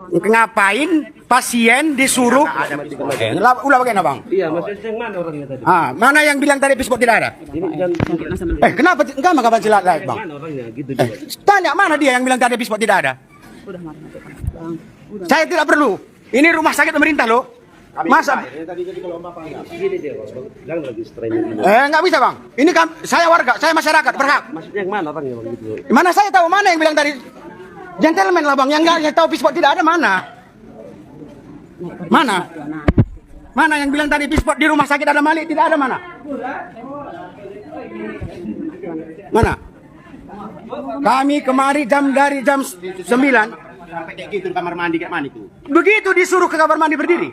Ngapain pasien disuruh? Ulah bagaimana bang? Iya, maksudnya yang mana orangnya tadi? Mana yang bilang tadi pispot tidak ada? Kenapa enggak maka silat live bang? Mana orangnya? Gitu Tanya mana dia yang bilang tadi pispot tidak ada? Saya tidak perlu. Ini rumah sakit pemerintah loh. Masa? Nggak bisa bang. Ini kan saya warga, saya masyarakat berhak. Maksudnya yang mana orangnya bang? Gitu. Mana saya tahu mana yang bilang tadi? Gentleman lah bang, yang nggak tahu pispot tidak ada mana? Mana? Mana yang bilang tadi pispot di rumah sakit ada Malik tidak ada mana? Mana? Kami kemari dari jam 9. Sampai kayak gitu di kamar mandi kayak mana itu? Begitu disuruh ke kamar mandi berdiri.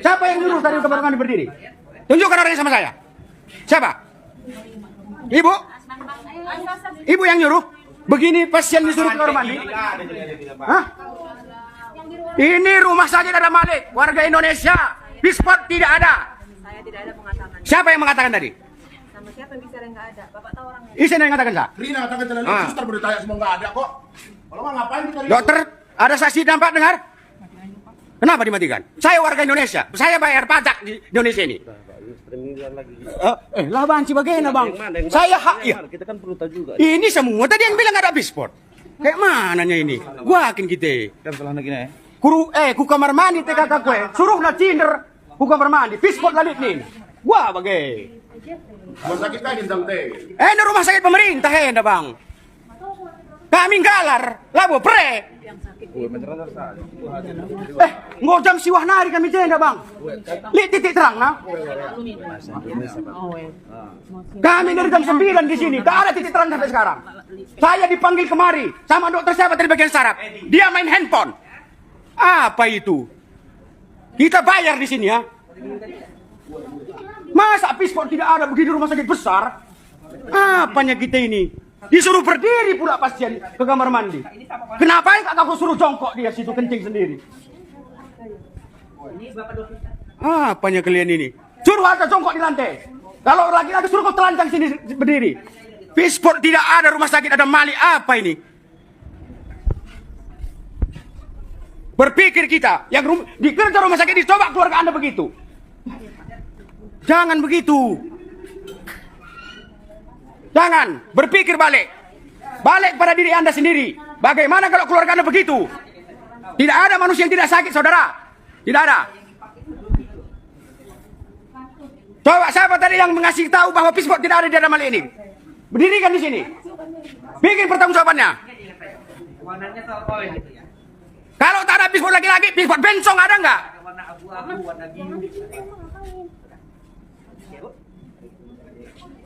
Siapa yang nyuruh tadi ke kamar mandi berdiri? Tunjukkan orangnya sama saya. Siapa? Ibu? Ibu yang nyuruh? Begini pasien disuruh ke kamar mandi? Hah? Ini rumah sakit ada Malik, warga Indonesia. Pispot tidak ada. Saya tidak ada mengatakan. Siapa yang mengatakan tadi? Sama siapa yang bicara nggak ada? Bapak tahu orangnya. Isen yang mengatakan saya. Rina katakan jalan suster bertanya semua nggak ada kok. Kalau nggak ngapain kita? Dokter, ada saksi nampak dengar? Kenapa dimatikan? Saya warga Indonesia. Saya bayar pajak di Indonesia ini. Lah bang, bagaimana bang? Saya hak ya. Kita kan perlu tahu juga. Ini semua tadi yang bilang ada pispot. Kayak mananya ini? Gua yakin kita. Kan salah lagi nih. Ku kamar mandi te kata kue. Suruh na cinder. Ku kamar mandi. Pispot lalit nih. Gua bagai. Rumah sakit kayak gintang teh. Ini rumah sakit pemerintah ya bang. Kami galar. Labo pre. Ngojam siwah nari kami jenda bang. Lihat titik terang nah. Kami dari jam 9 di sini. Tak ada titik terang sampai sekarang. Saya dipanggil kemari sama dokter siapa dari bagian saraf. Dia main handphone. Apa itu? Kita bayar di sini ya. Masa pispot tidak ada begitu rumah sakit besar? Apanya kita ini? Disuruh berdiri pula pasien ke kamar mandi. Kenapa aku suruh jongkok dia situ kencing sendiri? Apanya kalian ini? Suruh aja jongkok di lantai. Kalau lagi-lagi suruh kau telanjang sini berdiri. Pispot tidak ada, rumah sakit ada Malik. Apa ini? Berpikir kita yang dikerja rumah sakit dicoba keluarga Anda begitu. Jangan begitu. Jangan berpikir balik. Balik pada diri Anda sendiri. Bagaimana kalau keluarga Anda begitu? Tidak ada manusia yang tidak sakit, saudara. Tidak ada. Coba siapa tadi yang mengasih tahu bahwa pispot tidak ada di dalam Malik ini? Berdirikan di sini. Bikin pertanggungjawabannya. Kalau tak ada pispot lagi-lagi, pispot bencong ada nggak?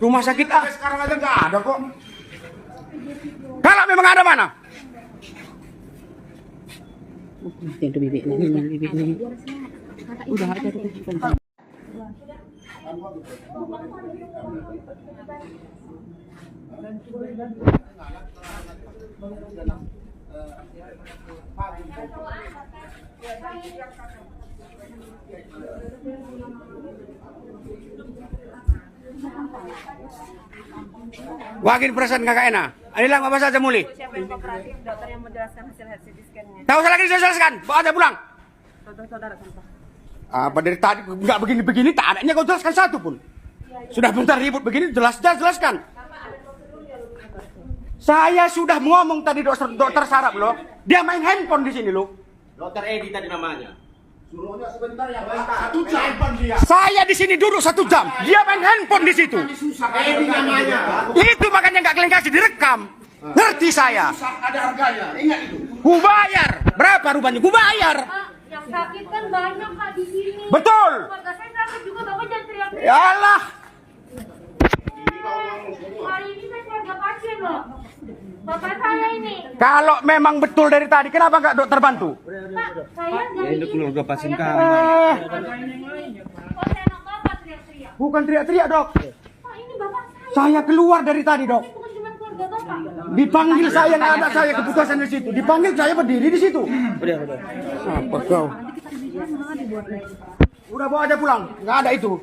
Rumah sakit Sekarang aja nggak ada kok. Kalau memang ada mana? Udah ada tuh. Wakin perasaan kakak enak. Inilah apa saja muli. Siapa yang kooperatif? Dokter yang menjelaskan hasil CT scan-nya. Tahu lagi jelaskan. Bawa aja pulang. Saudara contoh. Apa dari tadi nggak begini-begini tak adanya kau jelaskan satu pun. Sudah bentar ribut begini jelaskan. Saya sudah ngomong tadi dokter saraf loh. Dia main handphone di sini loh. Dokter Edi tadi namanya. Suruhnya sebentar ya, Bang. 1 jam dia. Saya di sini duduk 1 jam. Dia main handphone di situ. Edi namanya. Itu makanya nggak kalian kasih direkam. Ngerti saya. Ada harganya. Ingat itu. Ku bayar. Berapa rupanya? Ku bayar. Yang sakit kan banyak Kak di sini. Betul. Keluarga saya sakit juga, Bapak jangan teriak-teriak. Yalah. Hari ini saya keluarga pasien loh. Bapak saya ini. Kalau memang betul dari tadi, kenapa nggak dokter bantu? Pak, saya dari Ini keluarga pasien saya- kami. Kok saya nak Bapak teriak-teriak? Bukan teriak-teriak dok. Pak, ini Bapak saya. Saya keluar dari tadi dok. Ini bukan cuma keluarga Bapak. Dipanggil saya, nggak ada saya keputusan di situ. Dipanggil saya berdiri di situ. Apa kau? Udah bawa aja pulang, nggak ada itu.